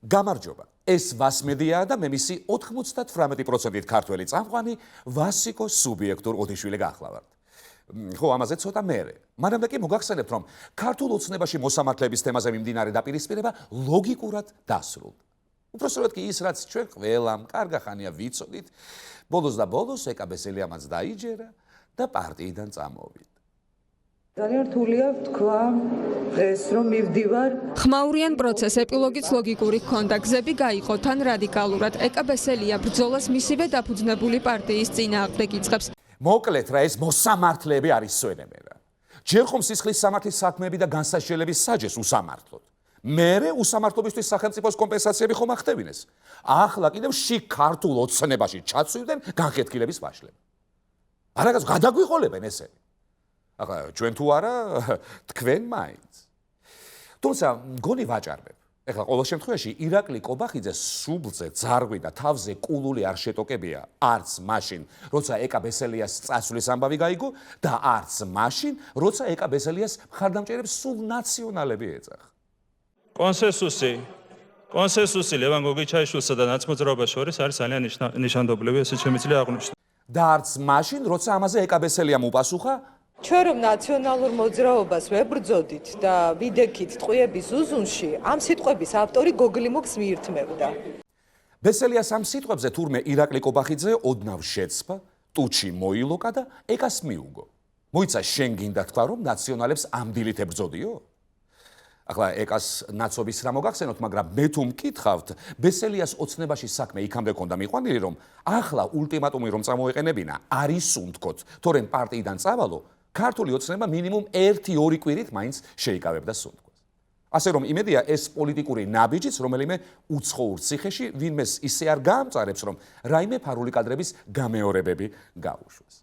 გამარჯობა. ეს ვასმედიაა და მე მისი 98%-ით ქართველი წამყვანი ვასიკო სუბიექტურ ოდიშვილი გახლავართ. ხო, ამაზე ცოტა მერე. მანამდე კი მოგახსენებთ, რომ ქართულ ოცნებაში მოსამართლეების თემაზე მიმდინარე დაპირისპირება ლოგიკურად დასრულდა. უпроსტად კი ის, რაც ჩვენ ყველამ კარგა ხანია ვიცოდით, ბოლოს და ბოლოს ეკაბესელიამაც დაიჯერა და პარტიიდან წამოვიდა. ძალიან რთულია თქვა ეს რომ მივდივარ. ხმაურიან პროცეს ეპილოგიც ლოგიკური ჰქონდა, გზები გაიყო თან რადიკალურად. ეკაბესელია ბრძოლას მისივე დაფუძნებული პარტიის წინააღმდეგ იწყებს. მოკლედ რა ეს მოსამართლეები არის სვენებენ რა. ჯერ ხომ სისხლის სამართლის საქმეები და განსაშლელების საჯეს უსამართლოდ. მერე უსამართლობისთვის სახელმწიფოს კომპენსაციები ხომ ახდევინეს. ახლა კიდევ შიგ ქართულ ოცნებაში ჩაცვიდნენ განხეთქილების ვაშლები. არაგაც გადაგვიყოლებენ ესენი. ახლა ჩვენ თუ არა თქვენ მაინც. თუმცა მგონი ვაჭარბებ. ეხლა ყოველ შემთხვევაში ირაკლი კობახიძე სუბლზე ძარღვი და თავზე კულული არ შეტოკებია არც მაშინ, როცა ეკაბესელიას წასვლის ამბავი გაიგო და არც მაშინ, როცა ეკაბესელიას მხარდამჭერებს სულ ნაციონალები ეძახა. კონსენსუსი ლევან გოგიჩაიშვილსა და ნაცმოძრაობას შორის არის ძალიან ნიშანდობლივი, ესე შემიძლია აღვნიშნო. და არც მაშინ, როცა ამაზე ეკაბესელიამ უპასუხა, ჩვენ რომ ნაციონალურ მოძრაობას ვებრძოდით და ვიდექით ტყვიების უზუნში, ამ სიტყვების ავტორი გოგლიმოქს მიირთმევდა. ბესელიას ამ სიტყვებზე თურმე ირაკლი კობახიძე ოდნავ შეცფა, ტუჩი მოილოკა და ეკას მიუგო. მოიცა შენ გინდა თქვა რომ ნაციონალებს ამ დილით ებრძოდიო? ახლა ეკას ნაცობის რა მოგახსენოთ, მაგრამ მე თუ მკითხავთ, ბესელიას ოცნებაში საქმე იქამდე ქონდა მიყვანილი, რომ ახლა ულტიმატუმი რომ წამოეყენებინა, არის უნთქოთ, თორემ პარტიიდან წავალო, ქართული ოცნება მინიმუმ 1-2 კვირით მაინც შეიკავებდა სუნთქვას. ასე რომ იმედია ეს პოლიტიკური ნაბიჯიც, რომელიმე უცხოურ ციხეში ვინმეს ისე არ გაამწარებს, რომ რაიმე ფარული კადრების გამეორებები გაუშვეს.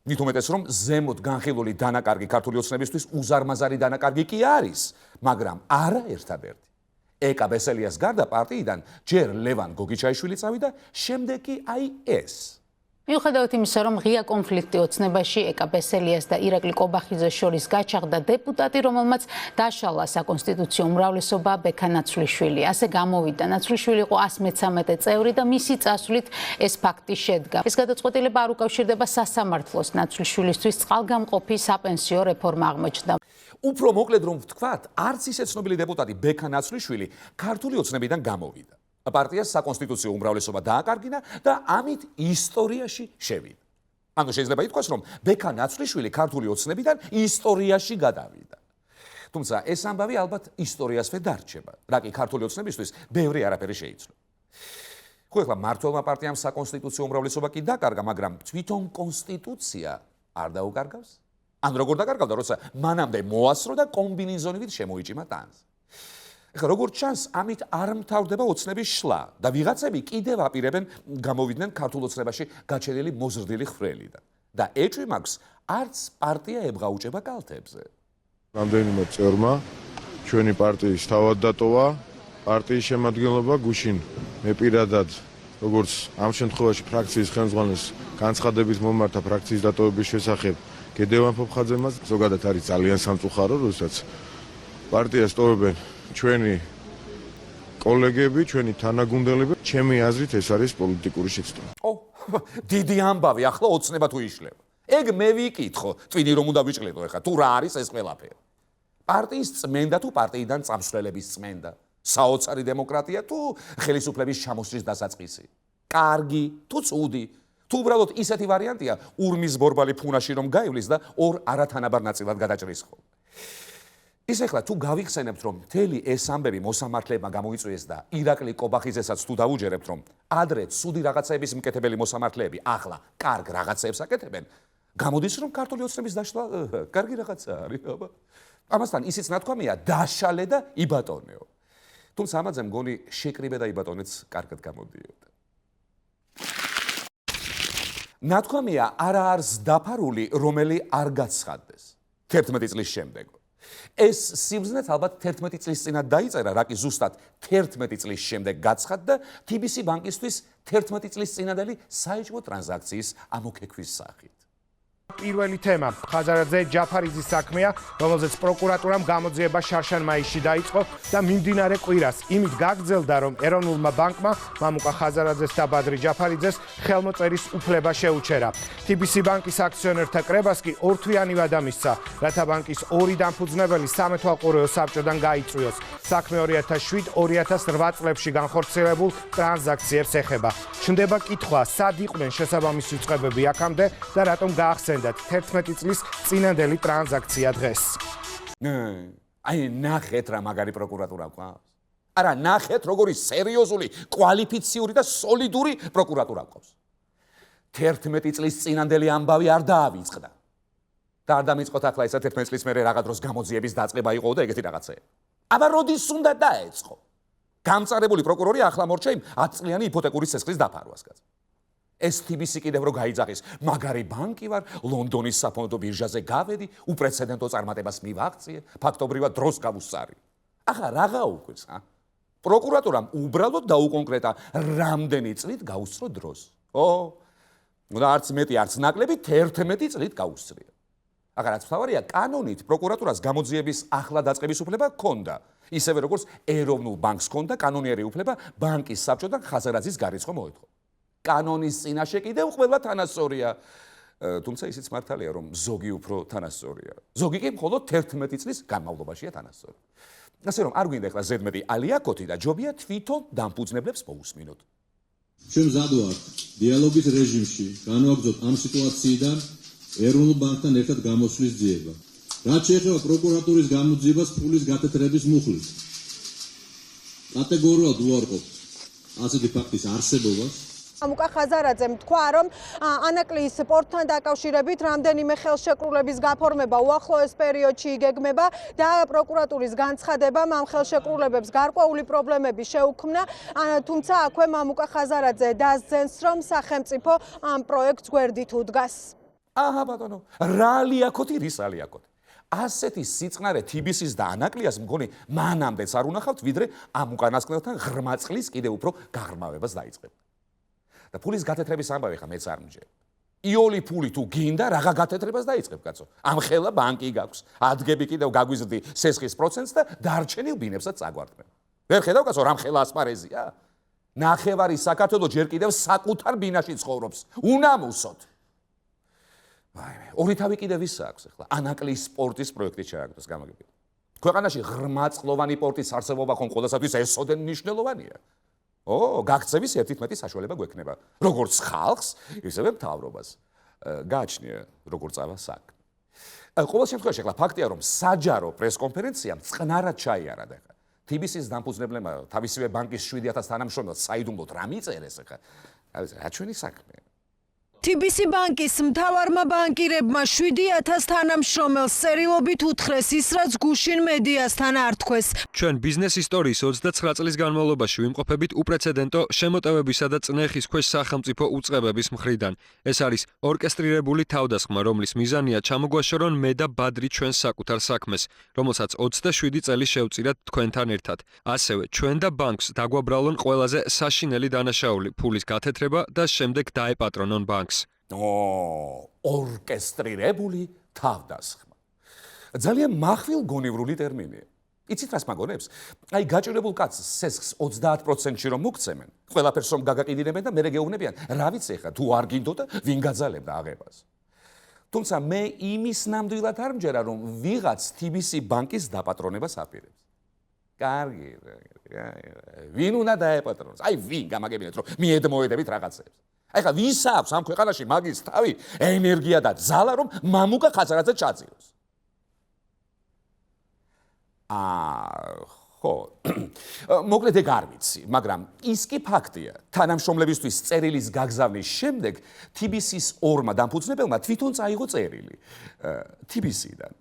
მით უმეტეს რომ ზემოთ განხილული დანაკარგი ქართული ოცნებისთვის უზარმაზარი დანაკარგი კი არის, მაგრამ არა ერთადერთი. ეკაბესელიას გარდა პარტიიდან ჯერ ლევან გოგიჩაიშვილი წავიდა, შემდეგ კი აი ეს. მიუხედავად იმისა, რომ ღია კონფლიქტი ოცნებაში ეკაბესელიას და ირაკლი კობახიძეს შორის გაჩაღდა დეპუტატი, რომელმაც დაშალა საკონსტიტუციო უმრავლესობა ბექა ნაცვლიშვილი. ასე გამოვიდა, ნაცვლიშვილი იყო 113 წევრი და მისი წასვლით ეს ფაქტი შედგა. ეს გადაწყვეტილება არ უკავშირდება სასამართლოს, ნაცვლიშვილისთვის წყალგამყოფი საპენსიო რეფორმა აღმოჩნდა. უფრო მოკლედ რომ ვთქვათ, არც ისე ცნობილი დეპუტატი ბექა ნაცვლიშვილი ქართული ოცნებიდან გამოვიდა. პარტიას საკონსტიტუციო უმრავლესობა დააკარგინა და ამით ისტორიაში შევიდა. ანუ შეიძლება ითქვას, რომ ბექა ნაცვლიშვილი ქართული ოცნებიდან ისტორიაში გადავიდა. თუმცა ეს ამბავი ალბათ ისტორიასვე დარჩება, რა კი ქართული ოცნებისთვის ბევრი არაფერი შეიცვლება. ხო, ეხლა მმართველმა პარტიამ საკონსტიტუციო უმრავლესობა კი დაკარგა, მაგრამ თვითონ კონსტიტუცია არ დაუკარგავს? ან როგორ დაკარგავდა, როცა მანამდე მოასრო და კომბინიზონივით შემოიჭიმა ტანს. ეხლა როგორც ჩანს, ამით არ მთავრდება ოცნების შლა და ვიღაცები კიდევ აპირებენ გამოვიდნენ ქართულ ოცნებაში გაჩენილი მოზრდილი ხვრელიდან. და ეჭვი მაქვს, არც პარტია ებღაუჭება კალთებზე. რამდენიმე წევრმა ჩვენი პარტიის თავად დატოვა პარტიის შემადგენლობა გუშინ მე პირადად როგორც ამ შემთხვევაში ფრაქციის ხელმძღვანელს განცხადების მომართა ფრაქციის დატოვების შესახებ გედევან ფოფხაძემაც ზოგადად არის ძალიან სამწუხარო, როდესაც პარტიას ტოვებენ ჩვენი კოლეგები, ჩვენი თანაგუნდელები, ჩემი აზრით ეს არის პოლიტიკური შეცდომა. დიდი ამბავი, ახლა ოცნება თუ იშლება. ეგ მე ვიკითხო, ტვინი რომ უნდა ვიჭყლიდო ეხლა, თუ რა არის ეს ყველაფერი. პარტიის წმენდა თუ პარტიიდან წამსვლელების წმენდა, საოცარი დემოკრატია თუ ხელისუფლების ჩამოსვლის დასაწყისი. კარგი თუ წუდი, თუ უბრალოდ ისეთი ვარიანტია, ურმის ბორბალი ფუნაში რომ გაივლის და ორ არათანაბარ ნაწილად გადაჭრის ხოლმე. ის ეხლა თუ გავიხსენებთ, რომ მთელი ეს ამბები მოსამართლეებმა გამოიწვიეს და ირაკლი კობახიძესაც თუ დავუჯერებთ, რომ ადრე ცუდი რაღაცეების მკეთებელი მოსამართლეები ახლა კარგ რაღაცეებს აკეთებენ, გამოდის, რომ ქართული ოცნების დაშლა კარგი რაღაცა არის. ამასთან ისიც ნათქვამია, დაშალე და იბატონეო. თუმცა ამაზე მგონი შეკრიბე და იბატონეც კარგად გამოდიოდა. ნათქვამია არა არის დაფარული, რომელი არ გაცხადდეს 11 წლის შემდეგ. ეს სიბზნეც ალბათ 11 წლის წინათ დაიწერა, რა კი ზუსტად 11 წლის შემდეგ გაცხადდა TBC ბანკისთვის 11 წლის წინადელი საეჭვო ტრანზაქციის ამოქეკვის სახით. პირველი თემა ხაზარაძე ჯაფარიძის საქმეა, რომელზეც პროკურატურამ გამოძიება შარშან-მაისში დაიწყო და მიმდინარე კვირას იმით გაგრძელდა, რომ ეროვნულმა ბანკმა მამუკა ხაზარაძეს და ბადრი ჯაფარიძეს ხელმოწერის უფლება შეუჩერა. TBC ბანკის აქციონერთა კრებას კი ორთვიანივად ამისცა, რათა ბანკის ორი დამფუძნებელი სამეთვალყურეო საბჭოდან გაიწვიოს. საქმე 2007-2008 წლებში განხორციელებულ ტრანზაქციებს ეხება. ჩნდება კითხვა, სად იყვნენ შესაბამისი უწყებები აქამდე და რატომ გაახსენდათ 11 წლის წინანდელი ტრანზაქცია დღეს. აი ნახეთ რა მაგარი პროკურატურა გვყავს. არა, ნახეთ როგორი სერიოზული, კვალიფიციური და სოლიდური პროკურატურა გვყავს. 11 წლის წინანდელი ამბავი არ დაავიწყდა. და არ დამიწყოთ ახლა ისა 11 წლის მერე რაღაც დროს გამოძიების დაწყება იყო და ეგეთი რაღაცა. აბა როდის უნდა დაეწყო? გამწარებული პროკურორი ახლა მორჩა იმ 10 წლიანი იპოთეკური ცეცხლის დაფარვას კაც. ეს TBC კიდევ რო გაიძახის, მაგარი ბანკი ვარ, ლონდონის საფონდო ბირჟაზე გავედი, უპრეცედენტო წარმატებას მივაღწიე, ფაქტობრივად დროს გავუსწარი. ახლა რაღა უკვირს, პროკურატურამ უბრალოდ დაუკონკრეტა რამდენი წლით გაუსწრო დროს. და არც მეტი, არც ნაკლები 11 წლით გაუსწრია. ახლა რაც მთავარია, კანონით პროკურატურას გამოძიების ახლა დაწყების უფლება ჰქონდა. ისევე როგორც ეროვნულ ბანკს ჰქონდა კანონიერი უფლება ბანკის საბჭოდან ხაზარაძის გარიცხვა მოეთხო. კანონის წინაშე კიდევ ყველა თანასწორია. თუმცა ისიც მართალია, რომ ზოგი უფრო თანასწორია. ზოგი კი მხოლოდ 11 წლის განმავლობაშია თანასწორი. ასე რომ არ გვინდა ახლა ზედმეტი ალიაკოთი და ჯობია თვითონ დამფუძნებლებს მოусმინოთ. ჩვენ მზად ვართ დიალოგის რეჟიმში განვაგრძოთ ამ სიტუაციიდან ეროვნულ ბანკთან ერთად გამოსვლის ძიება. რაც შეეხება პროკურატურის გამოძიებას ფულის გათეთრების მუხლით. კატეგორიულად უარყოფთ ასეთი ფაქტის არსებობას. მამუკა ხაზარაძემ თქვა, რომ ანაკლის პორტთან დაკავშირებით რამდენიმე ხელშეკრულების გაფორმება უახლოეს პერიოდში იგეგმება და პროკურატურის განცხადებამ ამ ხელშეკრულებებს გარკვეული პრობლემები შეუქმნა, თუმცა აქვე მამუკა ხაზარაძე დასძენს, რომ სახელმწიფო ამ პროექტს გვერდით უდგას. აჰა ბატონო, რა ალიაკოთი, რის ალიაკოთი? ასეთი სიწყნარე TBC-ს და ანაკლიას მგონი მანამდეც არ უნახავთ, ვიდრე ამ უკანასკნელთან ღრმა წყლის კიდევ უფრო გაღრმავებას დაიწყებთ. და ფულის გათეთრების ამბავი ხა მეც არ მჯერ. იოლი ფული თუ გინდა, რაღა გათეთრებას დაიწყებ, კაცო. ამ ხელა ბანკი გაქვს. ადგები კიდევ გაგვიზრდი სესხის პროცენტს და დარჩენილ ბინებსაც წაგვარდმევ. ვერ ხედავ, კაცო, რამ ხელა ასპარეზია? ნახევარი საქართველო ჯერ კიდევ საკუთარ ბინაში ცხოვრობს. უნამუსოდ. ორი თავი კიდევ ისა აქვს ახლა. ანაკლის სპორტის პროექტი ჩააგდოს გამაგებია. ქვეყანაში ღრმაწყლოვანი პორტის არსებობა ხომ ყველასათვის ესოდენ მნიშვნელოვანია. გაქცევის ერთით მეტი საშუალება გვექნება. როგორც ხალხს, ისევე მთავრობას. გააჩნია როგორ წავა საქმე. ყოველ შემთხვევაში ახლა ფაქტია, რომ საჯარო პრესკონფერენციამ წყნარად ჩაიარა და TBC-ს დამფუძნებლებმა თავისივე ბანკის 7000 თანამშრომელს საიდუმლოდ რა მიწერეს ახლა. რა ჩვენი საქმეა? TBC ბანკის მთავარმა ბანკირებმა 7000 თანამშრომელს სერიალობით უთხრეს ის, რაც გუშინ მედიასთან არ თქვეს. ჩვენ ბიზნეს ისტორიის 29 წლის განმავლობაში ვიმყოფებით უპრეცედენტო შემოტევებისა და წნეხის ქვეშ სახელმწიფო უწყებების მხრიდან. ეს არის ორკესტრირებული თავდასხმა, რომლის მიზანია ჩამოგვაშორონ მე და ბადრი ჩვენს საკუთარ საქმეს, რომელსაც 27 წელი შევწირათ თქვენთან ერთად. ასევე ჩვენ და ბანკს დაგვაბრალონ ყველაზე საშინელი დანაშაული, ფულის გათეთრება და შემდეგ დაეპატრონონ ბანკს. ორკესტრირებული თავდასხმა. ძალიან მახვილგონივრული ტერმინია. იცით რას მაგონებს? აი გაჭირებულ კაცს სესხს 30%-ში რომ მოგცემენ, ყველაფერს რომ გაგაყიდინებენ და მერე გეუბნებიან, რა ვიცი ხა, თუ არ გინდოდა, ვინ გაძალებდა აღებას. თუმცა მე იმის ნამდვილად არ მჯერა, რომ ვიღაც TBC ბანკის დაპატრონებას აპირებს. კარგი, ვინ უნდა დაეპატრონოს? აი ვინ გამაგებინეთ, რომ მიედმოედებით რაღაცებს. ეხლა ვის აქვს ამ ქვეყანაში მაგის თავი, ენერგია და ძალა, რომ მამუკა ხაზარაძე ჩაძიროს? ხო. მოკლედ ეგ არ ვიცი, მაგრამ ის კი ფაქტია, თანამშრომლებისთვის წერილის გაგზავნის შემდეგ TBC-ს ორმა დამფუძნებელმა თვითონ წაიღო წერილი TBC-დან.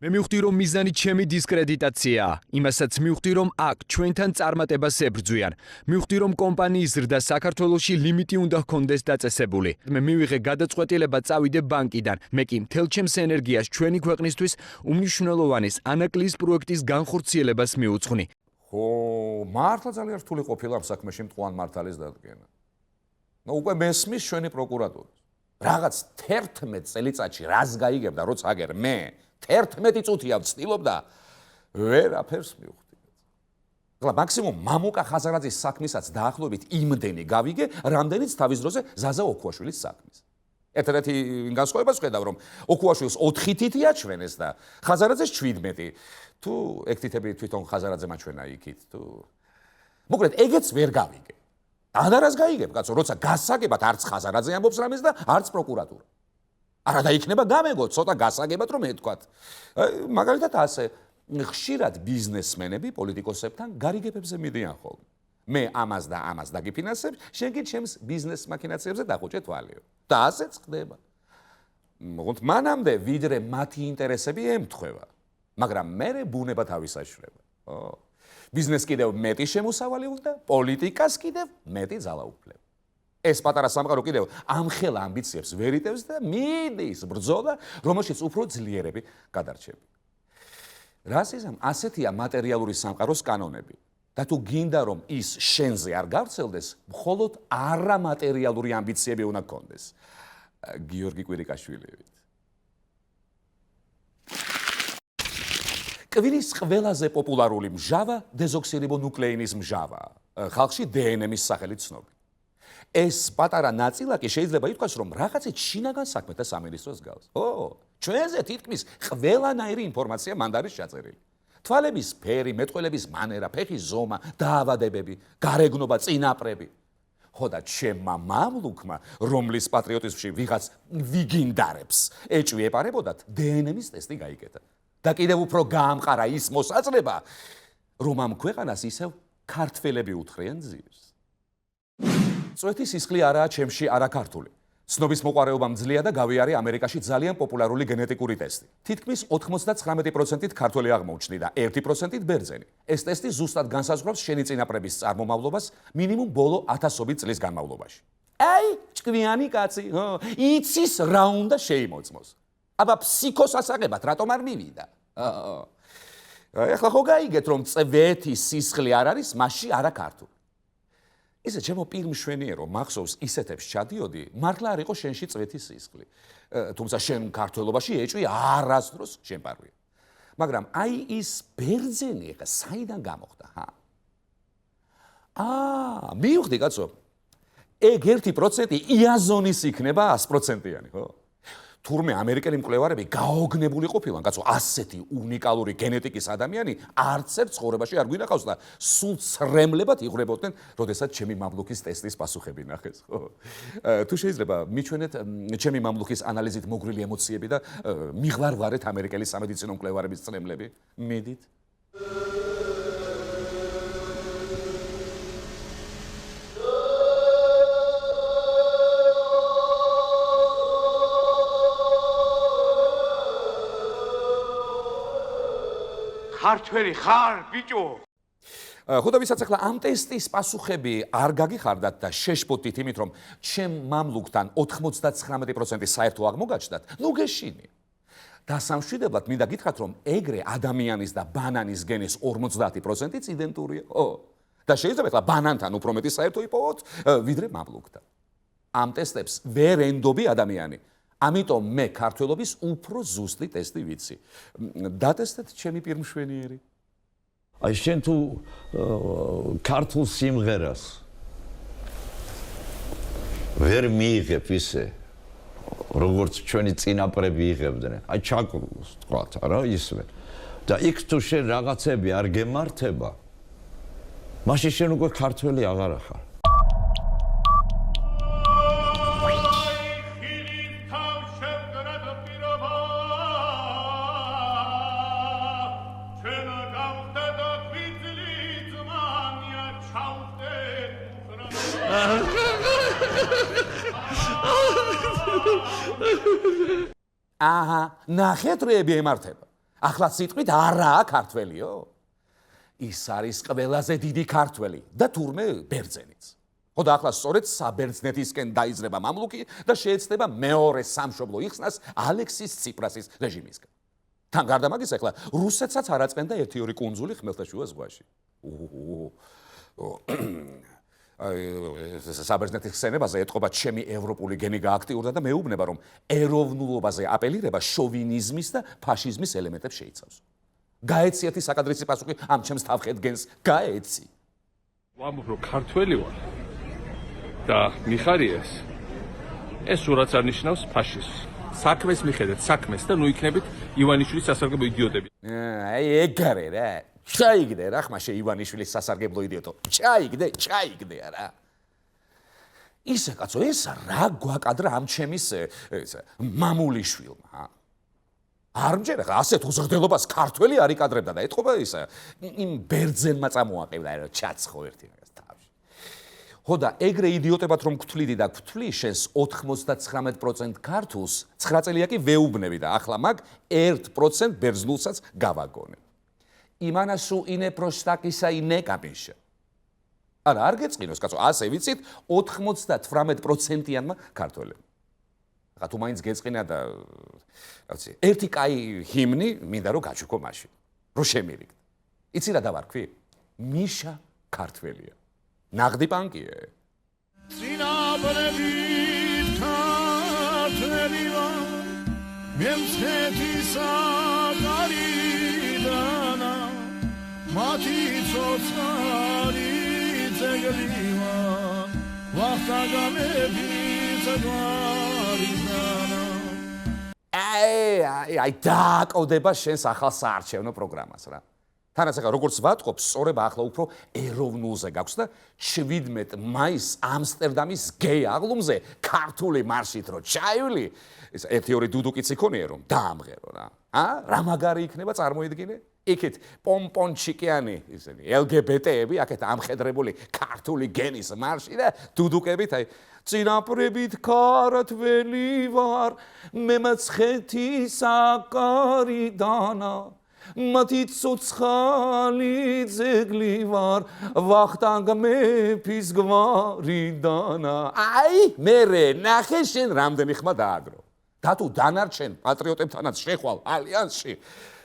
მე მივხვდი, რომ მიზანი ჩემი დისკრედიტაციაა. იმასაც მივხვდი, რომ აქ ჩვენთან წარმატებას ებრძვიან. მივხვდი, რომ კომპანიის ზრდა საქართველოში ლიმიტი უნდა ჰქონდეს დაწესებული. მე მივიღე გადაწყვეტილება წავიდე ბანკიდან. მე კი მთელ ჩემს ენერგიას ჩვენი ქვეყნისთვის უმნიშვნელოვანეს ანაკლის პროექტის განხორციელებას მიუძღვნი. ხო, მართლა ძალიან რთული ყოფილა ამ საქმეში მტყუან მართალის დადგენა. უკვე მესმის ჩვენი პროკურატურა. რაღაც 11 წელიწადში რას გაიგებდა, როცა აგერ მე 11 წუთია ვცდილობდა, ვერაფერს მივხვდი. ახლა მაქსიმუმ მამუკა ხაზარაძის საქმისაც დაახლოებით იმდენი გავიგე, რამდენიც თავის დროზე ზაზა ოქუაშვილის საქმის. ერთ-ერთი განსხვავებას ხედავ, რომ ოქუაშვილს 4 თითი აჩვენეს და ხაზარაძეს 17. თუ ეგ თითები თვითონ ხაზარაძე მაჩვენა იქით, თუ მოკლედ ეგეც ვერ გავიგე. ანარას გაიგებ, კაცო, როცა გასაგებად არც ხაზარაძე ამბობს რამეს და არც პროკურატურა. არა და იქნება გამეგო, ცოტა გასაგებად რომ ეთქვათ. მაგალითად ასე, ხშირად ბიზნესმენები პოლიტიკოსებთან გარიგებებზე მიდიან ხოლმე. მე ამას და ამას დაგიფინანსებ, შენ კი ჩემს ბიზნეს მაქინაციებზე დახუჭე თვალიო. და ასეც ხდება. მოკლედ მანამდე ვიდრე მათი ინტერესები ემთხვევა, მაგრამ მე ბუნება თავის აშრება. ბიზნეს კიდევ მეტი შემოსავალი უნდა, პოლიტიკას კიდევ მეტი ძალაუფლება. ეს პატარა სამყარო კიდევ ამხელა ამბიციებს ვერ იტევს და მიდის ბრძოლა, რომელშიც უფრო ძლიერები გადარჩები. რასიზმ ასეთია მატერიალური სამყაროს კანონები. და თუ გინდა რომ ის შენზე არ გავრცელდეს, მხოლოდ არამატერიალური ამბიციები უნდა გქონდეს. გიორგი კვირიკაშვილივით. კვირის ყველაზე პოპულარული მჟავა დეზოქსირიბონუკლეინის მჟავაა. ხალხში დნმ-ის სახელით ცნობილი. ეს პატარა ნაწილაკი შეიძლება ითქვას, რომ რაღაცით შინაგან საქმეთა სამინისტროს გავს. ჩვენზე თითქმის ყველანაირი ინფორმაცია მანდ არის ჩაწერილი. თვალების ფერი, მეტყველების მანერა, ფეხის ზომა, დაავადებები, გარეგნობა, წინაპრები. ხო და ჩემმა მამლუქმა, რომლის პატრიოტიზმში ვიღაც ვიგინდარებს, ეჭვი ეპარებოდათ, დნმ-ის ტესტი გაიკეთა. და კიდევ უფრო გაამყარა ის მოსაწრება, რომ ამ ქვეყანას ისევ ქართველები უთხრიან ძირს. წვეთის სისხლი არაა ჩემში არაქართული. ცნობის მოყარეობა მძლია და გავიარე ამერიკაში ძალიან პოპულარული გენეტიკური ტესტი. თითქმის 99%-ით ქართველი აღმოჩნდი და 1%-ით ბერძენი. ეს ტესტი ზუსტად განსაზღვრავს შენი წინაპრების წარმომავლობას მინიმუმ ბოლო 1000 წლის განმავლობაში. აი, ჭკვიანი კაცი, იცის რა უნდა შეიმოწმოს. აბა ფსიქოს ასაღებად რატომ არ მივიდა? ეხლა ხო გაიგეთ რომ წვეთის სისხლი არ არის, მასში არაქართული. ისე ჩემო პირმშვენიერო მახსოვს ისეთებს ჩადიოდი, მართლა არ იყო შენში წვეთის სისხლი. თუმცა შენ ქართველობაში ეჭვი არასდროს შემპარვია. მაგრამ აი ის ბერძენი ეხა საიდან გამოხდა, ჰა? მივხვდი კაცო. ეგ 1% იაზონის იქნება 100%-იანი, ხო? თურმე ამერიკელი მკვლევარები გაოგნებული ყოფილან, კაცო, ასეთი უნიკალური გენეტიკის ადამიანი არც ერთ ცხოვრებაში არ გვინახავს და სულ ცრემლებად იღვრებოდნენ, როდესაც ჩემი მამლუქის ტესტის პასუხები ნახეს, ხო? თუ შეიძლება მიჩვენეთ ჩემი მამლუქის ანალიზით მოგრილი ემოციები და მიღვარვარეთ ამერიკელი სამედიცინო მკვლევარების ცრემლები. მიდით. ქართველი ხარ, ბიჭო? ხო და ვისაც ახლა ამ ტესტის პასუხები არ გაგიხარდათ და შეშფოთით იმით, რომ ჩემ მამლუქთან 99% საერთო აღმოგაჩნდათ, ნუ გეშინი. დასამშვიდებლად მინდა გითხრათ, რომ ეგრე ადამიანის და ბანანის გენის 50%-იც იდენტურია. და შეიძლება ახლა ბანანთან უფრო მეტი საერთო იპოვოთ, ვიდრე მამლუქთან. ამ ტესტებს ვერ ენდობი ადამიანი. ამიტომ მე ქართველობის უფრო ზუსტი ტესტი ვიცი. დატესტეთ ჩემი პირმშვენიერი. აი შენ თუ ქართულ სიმღერას ვერ მიიღებ ისე, როგორც ჩვენი წინაპრები იღებდნენ. აი ჩაკრულოს თქვათ, არა ისმენ. და იქ თუ შენ რაღაცები არ გემართება, მაშინ შენ უკვე ქართველი აღარ ხარ. ნახეთ რეები ემართება. ახლა სიტყვით არაა ქართველიო. ის არის ყველაზე დიდი ქართველი და თურმე ბერძენიც. ხო და ახლა სწორედ საბერძნეთისკენ დაიზრება მამლუქი და შეეცდება მეორე სამშობლო იხსნას ალექსის ციპრასის რეჟიმისგან. თან გარდა მაგის ახლა რუსეთსაც არ აწმენდა 1-2 კუნძული ხმელთაშუა ზღვაში. საბერძნეთის ხსენებაზე ეთყობა ჩემი ევროპული გენი გააქტიურდა და მეუბნება რომ ეროვნულობაზე აპელირება შოვინიზმის და ფაშიზმის ელემენტებს შეიცავს. გაეციათი საკადრიცი პასუხი ამ ჩემს თავხედგენს გაეცი. ვამბობ რომ ქართველი ვარ და მიხარიეს ეს სურათს არნიშნავს ფაშიზმს. საქმეს მიხედეთ საქმეს და ნუ იქნებით ივანიშვილის სასარგებლო იდიოტები. აი ეგარე რა. ჩაიგდე რა ხმაშე ივანიშვილის სასარგებლო იდიოტო. ჩაიგდე რა. ისე კაცო ეს რა გვაკადრა ამ ჩემის მამულიშვილმა. არ მჯერა რა ასეთ უზრდელობას ქართველი არ იკადრებდა და ეთყობა ისა იმ ბერძენმა წამოაყევდა რა ჩაცხო ერთი მაგას თავში. ხო და ეგრე იდიოტებად რომ გთვლიდი და გთვლი შენს 99% ქართულს 9 წელია კი ვეუბნები და ახლა მაგ 1% ბერძნულსაც გავაგონე. იმანასუ ინე პროსტაკისა ინე კაბიშა. არა არ გეწყინოს კაცო ასე ვიცით 98%-იანმა ქართველებმა. რა თუ მაინც გეწყინა და რაცი ერთი კაი ჰიმნი მინდა რომ გაჩუქო მაშინ რომ შემირიგდ. იცი რა დავარქვი? მიშა ქართველია. ნაღდი პანკია. წინაპრები ქართველი ვარ მემცეთი საგარიდანა მათი ცოცხალი ძეგლი ვარ ვახტაგამები ზღვარიდანა აი დააკავდება შენს ახალ საარჩევნო პროგრამას რა. თანაც ახლა როგორც ვატყობ, სწორება ახლა უფრო ეროვნულზე გაქვს და 17 მაისს ამსტერდამის გეი აღლუმზე ქართული მარშით რო ჩაივლი, ეს 1-2 დუდუკიც იქონია რომ დაამღერო რა. რა მაგარი იქნება წარმოიდგინე? იქით პომპონჩიკიანი ისინი LGBT-ები, აქეთ ამხედრებული ქართული გენის მარში და დუდუკებით აი წინაპრებით ქართველი ვარ, მე მცხეთი საკარიდანა მათი ცოცხალი ძეგლი ვარ ვახტანგ მეფის გვარიდანა. აი მერე ნახე შენ რამდენი ხმა დააგრო და თუ დანარჩენ პატრიოტებთანაც შეხვალ ალიანსში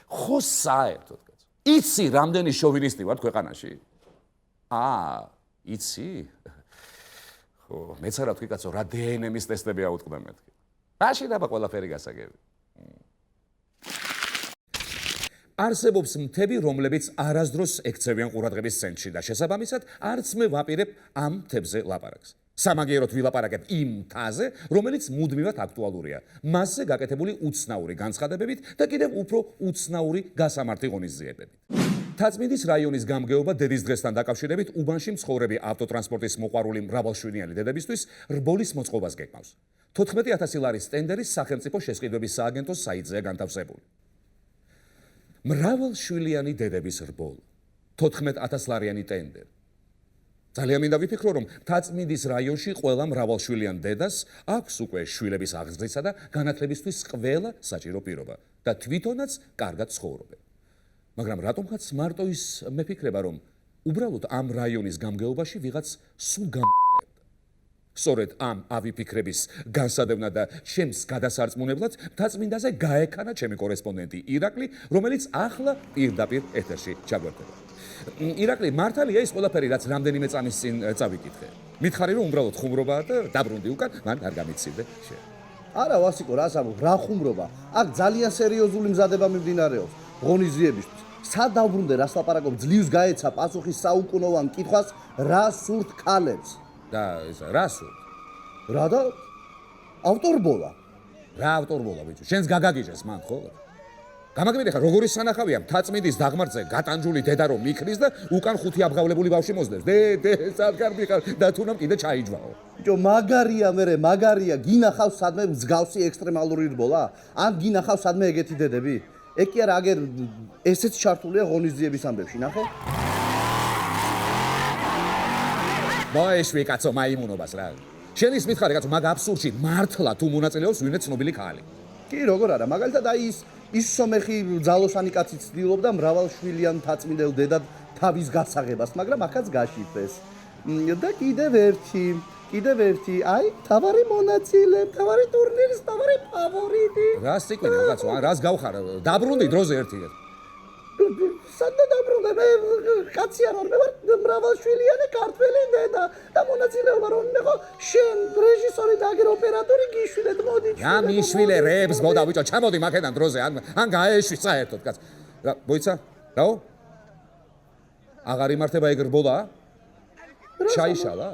ხო საერთოდ კაცო იცი რამდენი შოვინისტი ვარ ქვეყანაში? იცი? ხო მეც არა თქვი კაცო რა დნმ-ის ტესტები აუტყდა მეთქი. მაშინ აბა ყველაფერი გასაგები. არსებობს მთები, რომლებიც არასდროს ექცევიან ყურადღების ცენტრში და შესაბამისად არც მე ვაპირებ ამ მთებზე ლაპარაკს. სამაგიეროდ ვილაპარაკებ იმ მთაზე, რომელიც მუდმივად აქტუალურია. მასზე გაკეთებული უცნაური განცხადებებით და კიდევ უფრო უცნაური გასამართი ღონისძიებებით. თაწმინდის რაიონის გამგეობა დედის დღესთან დაკავშირებით უბანში მცხოვრები ავტოტრანსპორტის მოყვარული მრავალშვენიანი დედებისთვის რბოლის მოწყობას გეკმავს. 14,000 ლარის ტენდერის სახელმწიფო შესყიდვების სააგენტოს საიტზეა განთავსებული. მრავალშვილიანი დედების რბოლ 14,000 ლარიანი ტენდერი. ძალიან მინდა ვიფიქრო, რომ თაწმინდის რაიონში ყველა მრავალშვილიან დედას აქვს უკვე შვილების აღზრდისა და განათლებისთვის ყველა საჭირო პირობა და თვითონაც კარგად ცხოვრობენ. მაგრამ რატომღაც მარტო ის მეფიქრება, რომ უბრალოდ ამ რაიონის გამგეობაში ვიღაც სულ სწორედ ამ ავიფიქრების განსადევნად და ჩემს გადასარწმუნებლად მთაწმინდაზე გაექანა ჩემი კორესპონდენტი ირაკლი, რომელიც ახლა პირდაპირ ეთერში ჩაგვერდება. ირაკლი, მართალია ის ყველაფერი, რაც რამდენიმე წამის წინ წავიკითხე. მითხარი, რომ უბრალოდ ხუმრობაა და დაბრუნდი უკან, მან არ გამიცივდე შენ. არა, ვასიკო, რას ამბობ, რა ხუმრობა? აქ ძალიან სერიოზული მზადება მიმდინარეობს ღონისძიებისთვის. სად დავბრუნდე, რას ლაპარაკობ, ძლივს გაეცა პასუხის საუკუნოვან კითხვას, რა სურთ ქალებს? და რა სულ? რა და ავტორბოლა. რა ავტორბოლა ბიჭო? შენს გაგაგიჟეს მან ხო? გამაგმირე ხა როგორი სანახავია მთაწმინდის დაღმართზე გატანჯული დედა რომ მიქრის და უკან 5 აბღავლებული ბავშვი მოსდევს. დე სადგარბი ხარ და თუნამ კიდე ჩაიჯვაო. ბიჭო მაგარია მაგარია გინახავს სადმე მსგავსი ექსტრემალური რბოლა? ან გინახავს სადმე ეგეთი დედები? ეგ კი არა აგერ ესეც ჩართულია ღონისძიების ამბებში, ნახე? ბაეშვი კაცო მაიმუნობას რა. შენ ის მითხარი კაცო მაგ აბსურდში მართლა თუ მონაწილეობს ვინმე ცნობილი ქალი. კი როგორ არა, მაგალითად აი ის სომეხი ძალოსანი კაცი ცდილობდა მრავალშვილიან მთაწმინდელ დედად თავის გასაღებას, მაგრამ ახაც გაშიფეს. და კიდევ ერთი, აი თავარი მონაწილე, თავარი ტურნირის თავარი ფავორიტი. რას ციკლები კაცო, რას გავხარ? დაბრუნდი დროზე ერთი. სანდა დაბრუნდა მე კაცი არ ვარ მე ვარ მრავალშვილიანი ქართველი დედა და მონაწილეობა რომ ნახო შენ რეჟისორი და აგერ ოპერატორი გიშვილეთ მოდი რა მიშვილე რებს მოდა ბიჭო ჩამოდი მაქედან დროზე ან გაეშვის საერთოდ კაც რა მოიცა რაო აღარ იმართება ეგ რბოლა ჩაიშალა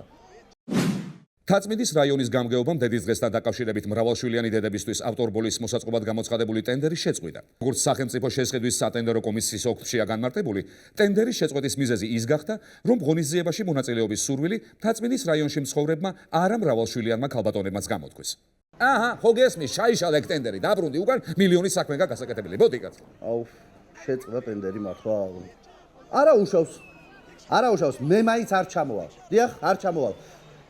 თაცმიდის რაიონის გამგეობამ დედის დღესთან დაკავშირებით მრავალშვილიანი დედებისთვის ავტორბოლის მოსაწყობად გამოცხადებული ტენდერი შეწყვიტა. როგორც სახელმწიფო შესყიდვის სატენდერო კომისიის ოქროშია განმარტებული, ტენდერის შეწყვეტის მიზეზი ის გახდა, რომ ღონისძიებაში მონაწილეობის სურვილი თაცმიდის რაიონში მცხოვრებმა არა მრავალშვილიანმა ქალბატონებმაც გამოთქვეს. აჰა, ხო გესმის, ჩაიშალა ეგ ტენდერი, დაბრუნდი უკან მილიონი საქმე გაქვს გასაკეთებელი. მოდი კაც. აუ, შეწყვეტა ტენდერი მართლა. არა უშავს, მე მაინც არ ჩამოვალ. დიახ, არ ჩამოვალ.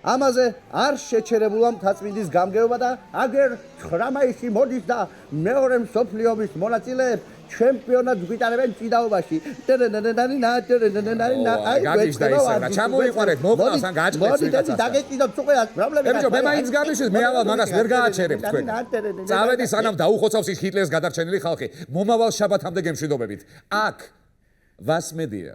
ამაზე არ შეჩერებულა თაცმიდის გამგეობა და აგერ 9 მაისში მოდის და მეორე მსოფლიო ომის მონაწილეებს ჩემპიონად გვიტარებენ წინაობაში. გაგიშ და ისე რა ჩამოიყვანეთ მოკლას ან გაჭყეთ ვიღაცას. დაგეჭიდოთ უყურეთ პრობლემა. ებიჭო მე მაინც გამიშვის მე ავალ მაგას ვერ გააჩერებ თქვენ. წავედი სანამ დაუხოცავს ის ჰიტლერს გადარჩენილი ხალხი. მომავალ შაბათამდე გემშვიდობებით. აქ ვასმედია.